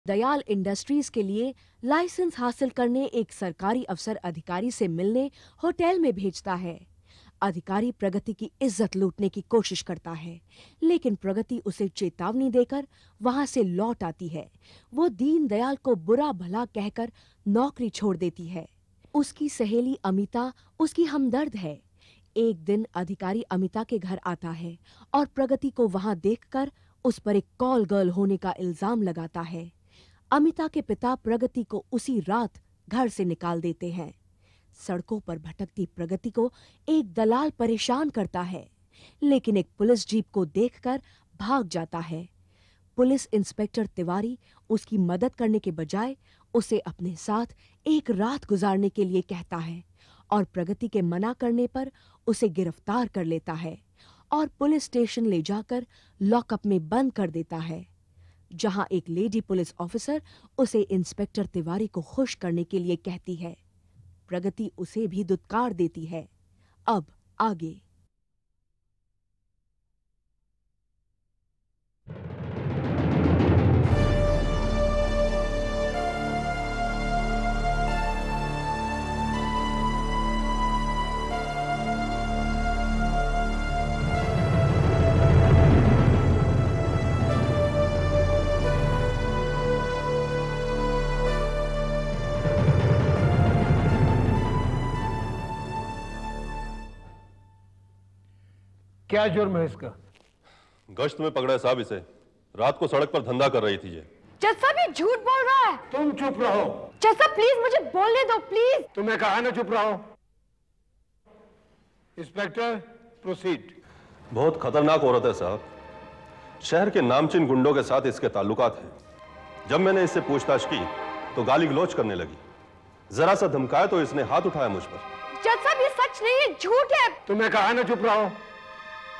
Dayal industries के लिए licence हासिल करने एक सरकारी अफसर अधिकारी से मिलने होटल में भेजता है। अधिकारी प्रगति की इज्जत लूटने की कोशिश करता है, लेकिन प्रगति उसे चेतावनी देकर वहां से लौट आती है। वो दीनदयाल को बुरा भला कहकर नौकरी छोड़ देती है। उसकी सहेली अमिता उसकी हमदर्द है। एक दिन अधिकारी अमिता के घर आता है और प्रगति को वहां देखकर उस पर एक कॉल गर्ल होने का इल्जाम लगाता है। अमिता के पिता प्रगति को उसी रात घर से निकाल देते हैं। सड़कों पर भटकती प्रगति को एक दलाल परेशान करता है, लेकिन एक पुलिस जीप को देखकर भाग जाता है। पुलिस इंस्पेक्टर तिवारी उसकी मदद करने के बजाय उसे अपने साथ एक रात गुजारने के लिए कहता है और प्रगति के मना करने पर उसे गिरफ्तार कर लेता है और पुलिस स्टेशन ले जाकर लॉकअप में बंद कर देता है, जहां एक लेडी पुलिस ऑफिसर उसे इंस्पेक्टर तिवारी को खुश करने के लिए कहती है। प्रगति उसे भी दुत्कार देती है। अब आगे। क्या जुर्म है इसका? गश्त में पकड़ा है साहब इसे। रात को सड़क पर धंधा कर रही थी ये। जज साहब ये झूठ बोल रहा है। तुम चुप रहो। जज साहब प्लीज मुझे बोलने दो प्लीज। तुम्हें कहा ना चुप रहो। Inspector proceed. बहुत खतरनाक औरत है साहब। शहर के नामचीन गुंडों के साथ इसके ताल्लुकात हैं। जब मैंने इससे पूछताछ की तो गाली गलौज करने लगी। जरा सा धमकाया तो इसने हाथ उठाया मुझ पर। जज साहब ये सच नहीं है, झूठ है। तुम्हें कहा ना चुप रहो।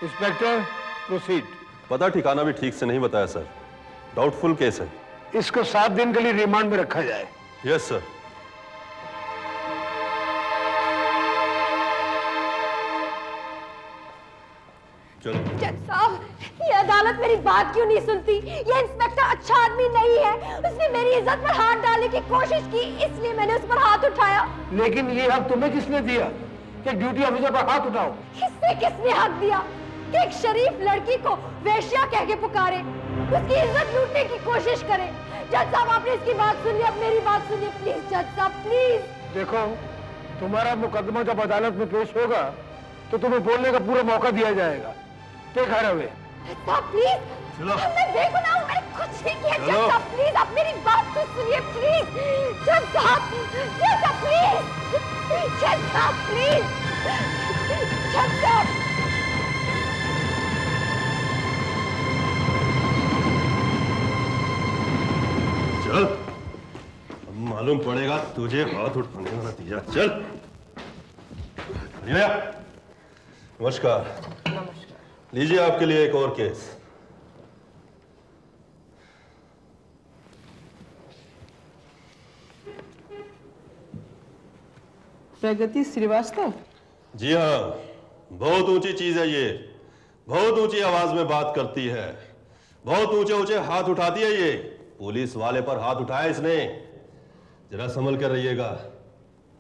Inspector proceed. पता ठिकाना भी ठीक से नहीं बताया सर। डाउटफुल केस है। इसको 7 दिन के लिए रिमांड में रखा जाए। Yes sir. चलो। जज साहब ये अदालत मेरी बात क्यों नहीं सुनती? ये इंस्पेक्टर अच्छा आदमी नहीं है। उसने मेरी इज्जत पर हाथ डालने की कोशिश की, इसलिए मैंने उस पर हाथ उठाया। लेकिन ये हक तुम्हें किसने दिया कि ड्यूटी ऑफिसर पर हाथ उठाओ? इससे किसने हक दिया कि एक शरीफ लड़की को वेश्या कह के पुकारे, उसकी इज्जत लूटने की कोशिश करे? जज साहब आपने इसकी बात सुन ली, अब मेरी बात सुनिए प्लीज। जज साहब प्लीज। देखो, तुम्हारा मुकदमा जब अदालत में पेश होगा तो तुम्हें बोलने का पूरा मौका दिया जाएगा। Take her away. जज साहब प्लीज। चलो। मैं बेगुनाह हूं, मैंने कुछ नहीं किया। जज साहब प्लीज आप मेरी बात तो सुनिए प्लीज। जज साहब प्लीज। जज साहब प्लीज। जज साहब चल, अब मालूम पड़ेगा तुझे हाथ उठाने का नतीजा। चल। नमस्कार। नमस्कार। लीजिए आपके लिए एक और केस। प्रगति श्रीवास्तव? जी हाँ, बहुत ऊंची चीज है ये। बहुत ऊंची आवाज में बात करती है, बहुत ऊंचे ऊंचे हाथ उठाती है ये। पुलिस वाले पर हाथ उठाया इसने। जरा संभल कर रहिएगा।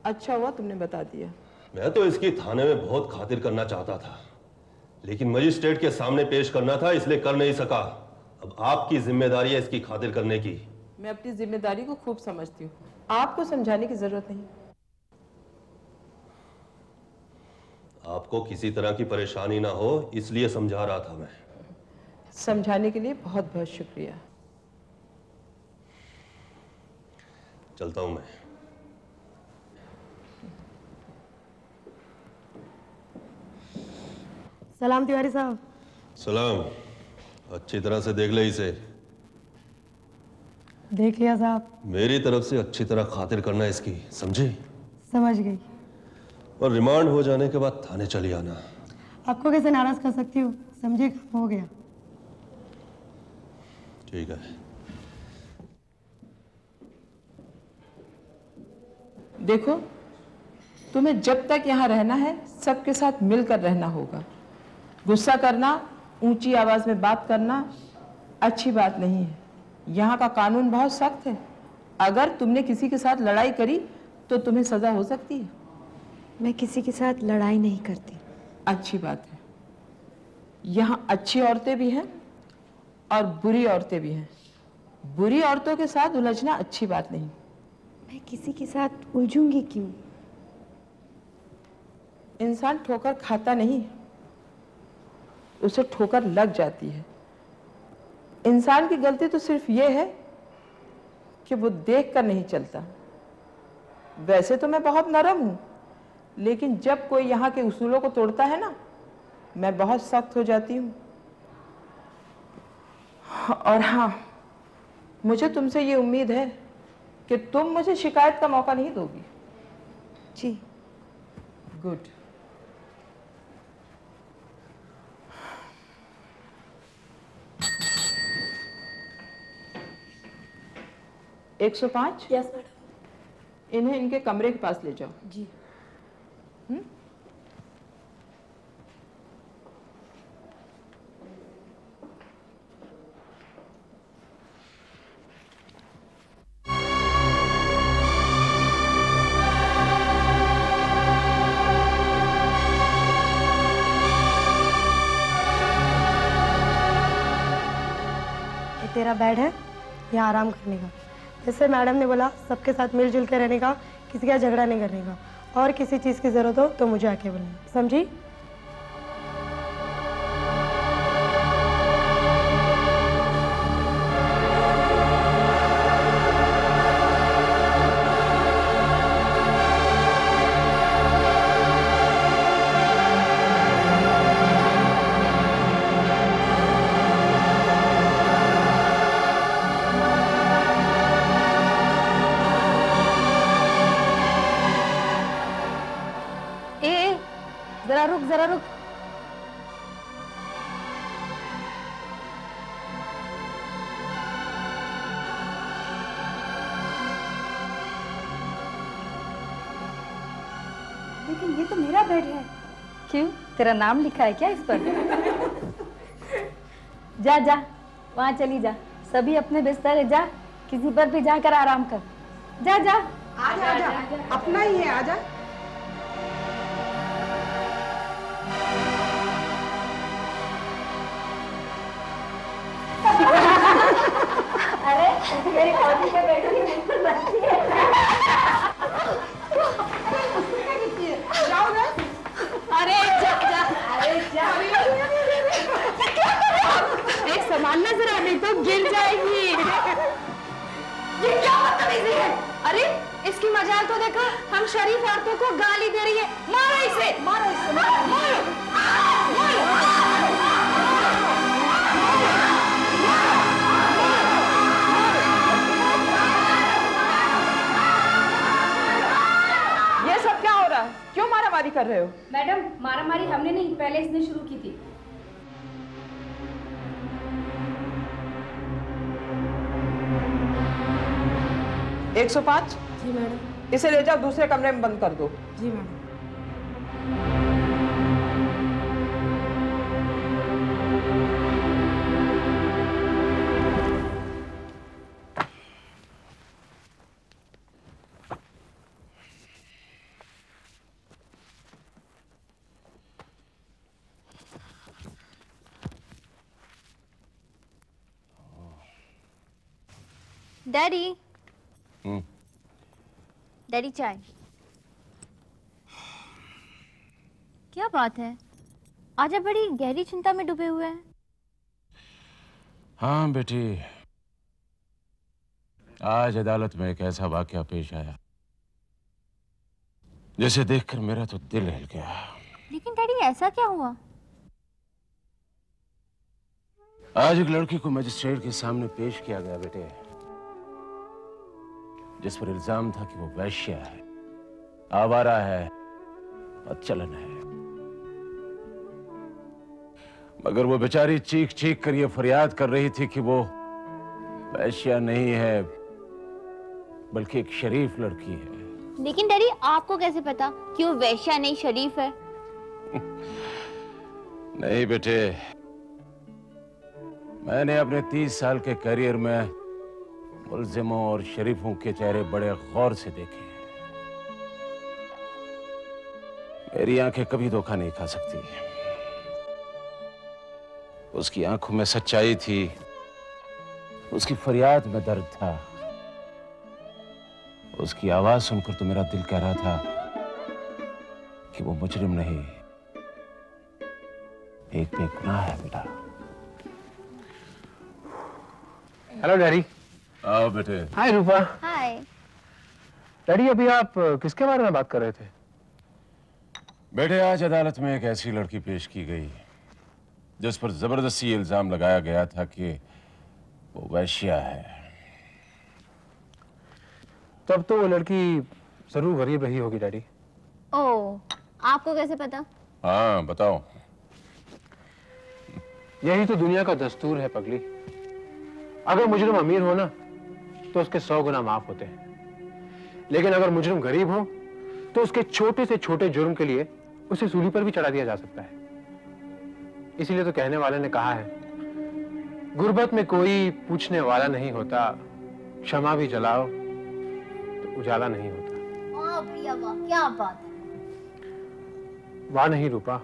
अच्छा हुआ तुमने बता दिया। मैं तो इसकी थाने में बहुत खातिर करना चाहता था, लेकिन मजिस्ट्रेट के सामने पेश करना था, इसलिए कर नहीं सका। अब आपकी जिम्मेदारी है इसकी खातिर करने की। मैं अपनी जिम्मेदारी को खूब समझती हूँ, आपको समझाने की जरूरत नहीं। आपको किसी तरह की परेशानी ना हो इसलिए समझा रहा था मैं। समझाने के लिए बहुत बहुत शुक्रिया। चलता हूं मैं। सलाम तिवारी साहब। सलाम। अच्छी तरह से देख ले इसे। देख लिया साहब। मेरी तरफ से अच्छी तरह खातिर करना इसकी, समझी? समझ गई। और रिमांड हो जाने के बाद थाने चली आना। आपको कैसे नाराज कर सकती हूँ? समझे, काम हो गया। ठीक है। देखो, तुम्हें जब तक यहाँ रहना है सबके साथ मिलकर रहना होगा। गुस्सा करना, ऊंची आवाज में बात करना अच्छी बात नहीं है। यहाँ का कानून बहुत सख्त है। अगर तुमने किसी के साथ लड़ाई करी तो तुम्हें सजा हो सकती है। मैं किसी के साथ लड़ाई नहीं करती। अच्छी बात है। यहाँ अच्छी औरतें भी हैं और बुरी औरतें भी हैं। बुरी औरतों के साथ उलझना अच्छी बात नहीं। मैं किसी के साथ उलझूंगी क्यों? इंसान ठोकर खाता नहीं, उसे ठोकर लग जाती है। इंसान की गलती तो सिर्फ ये है कि वो देख कर नहीं चलता। वैसे तो मैं बहुत नरम हूं, लेकिन जब कोई यहाँ के उसूलों को तोड़ता है ना, मैं बहुत सख्त हो जाती हूँ। और हाँ, मुझे तुमसे ये उम्मीद है कि तुम मुझे शिकायत का मौका नहीं दोगी। जी। गुड। एक 105? Yes madam. इन्हें इनके कमरे के पास ले जाओ। जी। ये तेरा बेड है, यहाँ आराम करने का। जैसे मैडम ने बोला, सबके साथ मिलजुल के रहने का, किसी का झगड़ा नहीं करने का, और किसी चीज़ की ज़रूरत हो तो मुझे आके बोलना, समझी? जरा रुक। लेकिन ये तो मेरा बेड है। क्यों, तेरा नाम लिखा है क्या इस पर? जा जा, वहाँ चली जा। सभी अपने बिस्तर है, जा किसी पर भी जाकर आराम कर। जा जा। आजा आजा, अपना ही है, आजा। अरे मेरी कॉफी के बेटे की बिल्कुल बच्ची है। अरे जा जा, अरे जा। एक संभालना जरा, नहीं तो गिर जाएगी। ये क्या बदतमीजी है? अरे इसकी मजाल तो देखो, हम शरीफ औरतों को गाली दे रही है। मारो इसे, मारो इसे, मारो, मारो, मारो। क्यों मारामारी कर रहे हो? मैडम, मारामारी हमने नहीं, पहले इसने शुरू की थी। एक 105? जी मैडम। इसे ले जाओ, दूसरे कमरे में बंद कर दो। जी मैडम। डैडी, डैडी चाय। क्या बात है, आज आप बड़ी गहरी चिंता में डूबे हुए हैं। हाँ बेटी, आज अदालत में एक ऐसा वाकया पेश आया जिसे देखकर मेरा तो दिल हिल गया। लेकिन डैडी, ऐसा क्या हुआ? आज एक लड़की को मजिस्ट्रेट के सामने पेश किया गया बेटे, जिस पर इल्जाम था कि वो वैश्या है, आवारा है, बदचलन है। मगर वो बेचारी चीख चीख कर ये फरियाद कर रही थी कि वो वैश्या नहीं है, बल्कि एक शरीफ लड़की है। लेकिन डैडी, आपको कैसे पता कि वो वैश्या नहीं शरीफ है? नहीं बेटे, मैंने अपने 30 साल के करियर में मुल्जिमों और शरीफों के चेहरे बड़े गौर से देखे। मेरी आंखें कभी धोखा नहीं खा सकती। उसकी आंखों में सच्चाई थी, उसकी फरियाद में दर्द था। उसकी आवाज सुनकर तो मेरा दिल कह रहा था कि वो मुजरिम नहीं, एक बेगुनाह है बेटा। Hello daddy. आओ बेटे। हाय रूपा। हाय। डैडी अभी आप किसके बारे में बात कर रहे थे? बेटे आज अदालत में एक ऐसी लड़की पेश की गई जिस पर जबरदस्ती ये इल्जाम लगाया गया था कि वो वैश्या है। तब तो वो लड़की जरूर गरीब रही होगी डैडी। ओह, आपको कैसे पता? हाँ बताओ। यही तो दुनिया का दस्तूर है पगली। अगर मुजरिम अमीर हो ना तो उसके 100 गुना माफ होते हैं, लेकिन अगर मुजरिम गरीब हो तो उसके छोटे से छोटे जुर्म के लिए उसे सूली पर भी चढ़ा दिया जा सकता है। इसीलिए तो कहने वाले ने कहा है, गुर्बत में कोई पूछने वाला नहीं होता, क्षमा भी जलाओ तो उजाला नहीं होता। वाह भैया वाह, क्या बात है। वाह नहीं रूपा,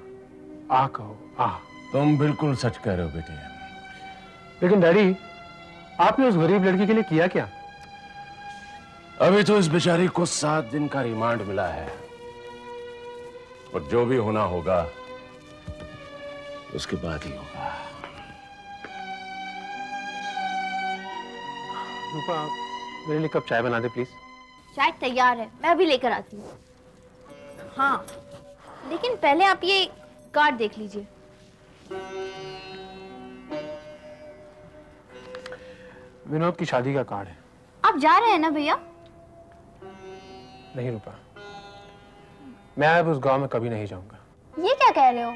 आह कहो आह। तुम बिल्कुल सच कह रहे हो बेटे। लेकिन डैडी आपने उस गरीब लड़की के लिए किया क्या? अभी तो इस बेचारी को 7 दिन का रिमांड मिला है, और जो भी होना होगा उसके बाद ही होगा। रूपा मेरे लिए कप चाय बना दे प्लीज। चाय तैयार है, मैं अभी लेकर आती हूँ। हाँ, लेकिन पहले आप ये कार्ड देख लीजिए। विनोद की शादी का कार्ड है। आप जा रहे हैं ना भैया? नहीं रूपा, मैं अब उस गांव में कभी नहीं जाऊंगा। ये क्या कह रहे हो?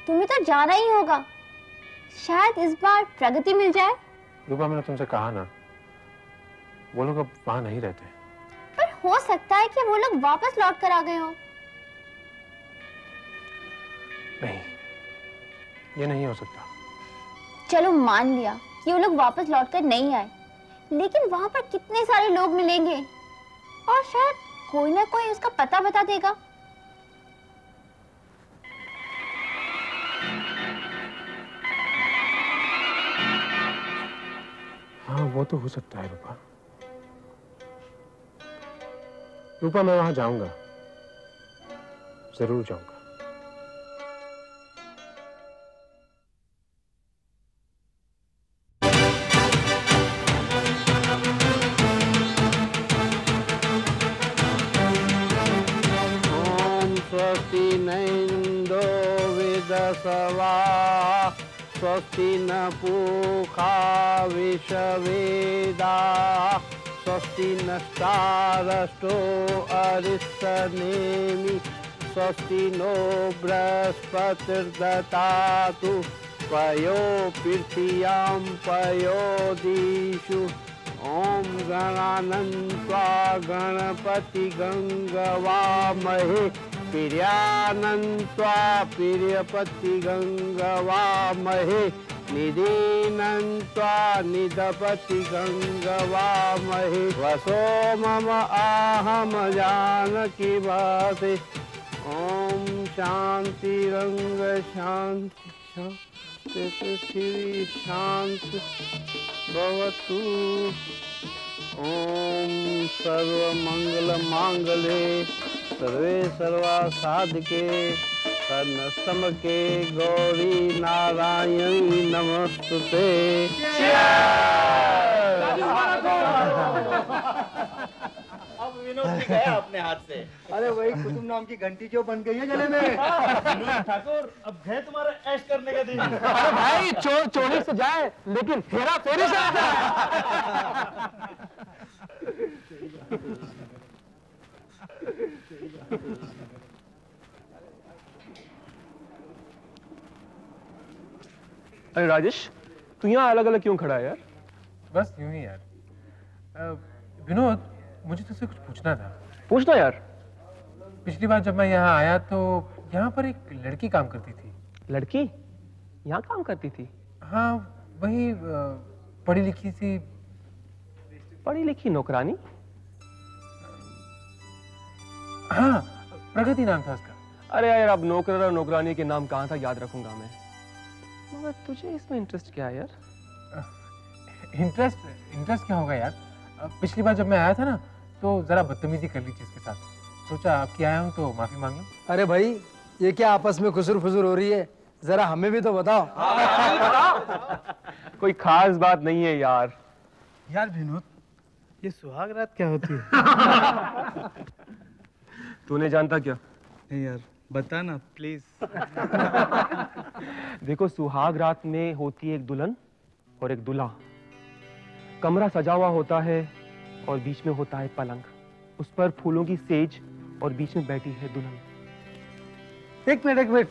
तुम्हें तो जाना ही होगा, शायद इस बार प्रगति मिल जाए। रूपा मैंने तुमसे कहा ना, वो लोग अब वहां नहीं रहते। पर हो सकता है कि वो लोग वापस लौट कर आ गए हो। नहीं, ये नहीं हो सकता। चलो मान लिया कि वो लोग वापस लौटकर नहीं आए, लेकिन वहां पर कितने सारे लोग मिलेंगे और शायद कोई ना कोई उसका पता बता देगा। हाँ वो तो हो सकता है रूपा। रूपा मैं वहां जाऊंगा, जरूर जाऊंगा। स्वस्ति न पूषा विश्ववेदा स्वस्ति नस्तारष्टो अरिष्टनेमि स्वस्ति नो बृहस्पतिर्दधातु पयो पृथिव्यां पयो दिषु ओम गणानन्त्वा गणपति गंगवामहे प्रियानन्त्वा प्रियपति गंगवामहे निधीनन्त्वा निधपति गंगवामहे वसो मम आहम जानकी भासे ओम शांति रंग शांति शांति पृथ्वी शांति भवतु ओम सर्वमंगल मांगले सर्वे सर्वा साधके सर्वसमके गौरी नारायणी नमस्तुते। अब विनोद जी गया अपने हाथ से। अरे वही कुसुम नाम की घंटी जो बन गई है गले में। विनोद ठाकुर अब गए तुम्हारा ऐश करने का दिन। अरे भाई चोर चोरी से जाए लेकिन हेरा फेरी से आता है। अरे राजेश, तू यहाँ अलग अलग क्यों खड़ा है यार? बस यूं ही यार। विनोद, मुझे तुझसे कुछ पूछना था। पूछना यार। पिछली बार जब मैं यहाँ आया तो यहाँ पर एक लड़की काम करती थी। लड़की यहाँ काम करती थी? हाँ वही पढ़ी लिखी सी। पढ़ी लिखी नौकरानी? हाँ, प्रगति नाम था उसका। अरे यार, अब नौकर और नौकरानी के नाम कहाँ था याद रखूंगा मैं। मगर तुझे इसमें इंटरेस्ट क्या है यार? इंटरेस्ट क्या होगा यार? पिछली बार जब मैं आया था ना, तो जरा बदतमीजी कर ली थी इसके साथ। सोचा आपकी आया हूँ तो माफी मांग लूं। अरे भाई, ये क्या आपस में खुसुर फुसुर हो रही है? जरा हमें भी तो बताओ। कोई खास बात नहीं है यार। यार विनोद, ये सुहाग रात क्या होती है? तूने जानता क्या? नहीं यार, बता ना प्लीज। देखो, सुहाग रात में होती है एक दुल्हन और एक दूल्हा। कमरा सजा हुआ होता है और बीच में होता है पलंग। उस पर फूलों की सेज और बीच में बैठी है दुल्हन। एक मिनट,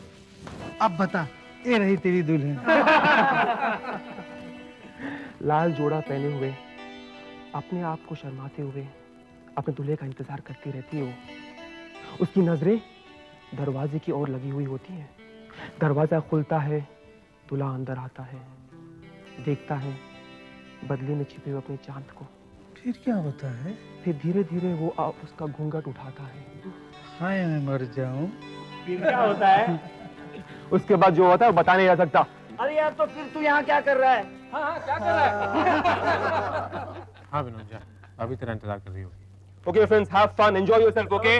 अब बता, ये रही तेरी दुल्हन। लाल जोड़ा पहने हुए, अपने आप को शर्माते हुए अपने दूल्हे का इंतजार करती रहती है वो। उसकी नजरें दरवाजे की ओर लगी हुई होती हैं। दरवाजा खुलता है, दूल्हा अंदर आता है, देखता है बदले में छिपे हुए अपने चांद को। फिर क्या होता है? फिर धीरे धीरे वो उसका घूंघट उठाता है। हाय, मैं मर जाऊं। फिर क्या होता है? उसके बाद जो होता है वो बता नहीं जा सकता। अरे यार, तो फिर तू यहाँ क्या कर रहा है? हाँ, क्या कर रहा है? हाँ विनोद जा, अभी तेरा इंतजार कर रही होगी। Okay friends, have fun, enjoy yourself, okay?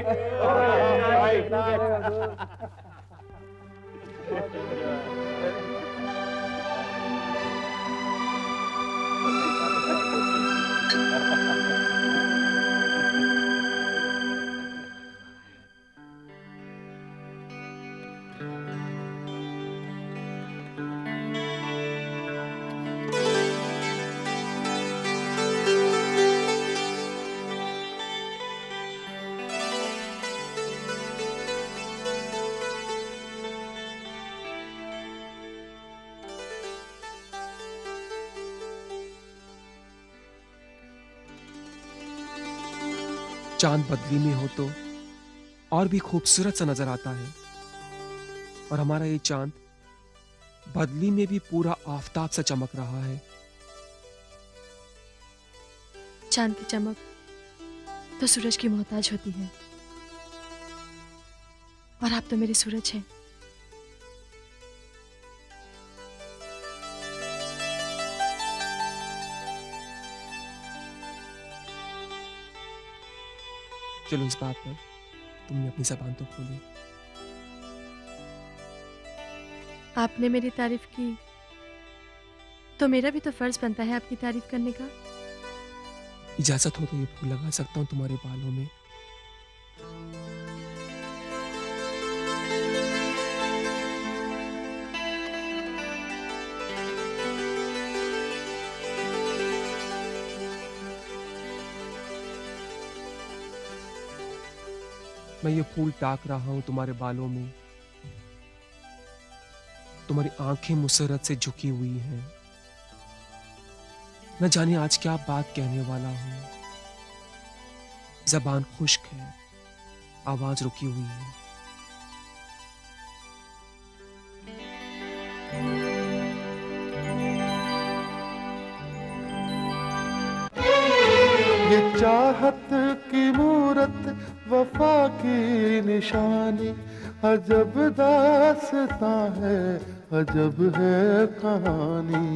चांद बदली में हो तो और भी खूबसूरत सा नजर आता है, और हमारा ये चांद बदली में भी पूरा आफताब सा चमक रहा है। चांद की चमक तो सूरज की मोहताज होती है, और आप तो मेरे सूरज हैं। चलो, इस बात पर तुमने अपनी ज़बान तो खोली। आपने मेरी तारीफ की तो मेरा भी तो फर्ज बनता है आपकी तारीफ करने का। इजाजत हो तो ये फूल लगा सकता हूँ तुम्हारे बालों में। मैं ये फूल टाक रहा हूं तुम्हारे बालों में। तुम्हारी आंखें मुसरत से झुकी हुई हैं। न जाने आज क्या बात कहने वाला हूं। जबान खुश्क है, आवाज रुकी हुई है। ये चाहत की मूरत, वफा की निशानी, अजब दास्तां है, अजब है कहानी।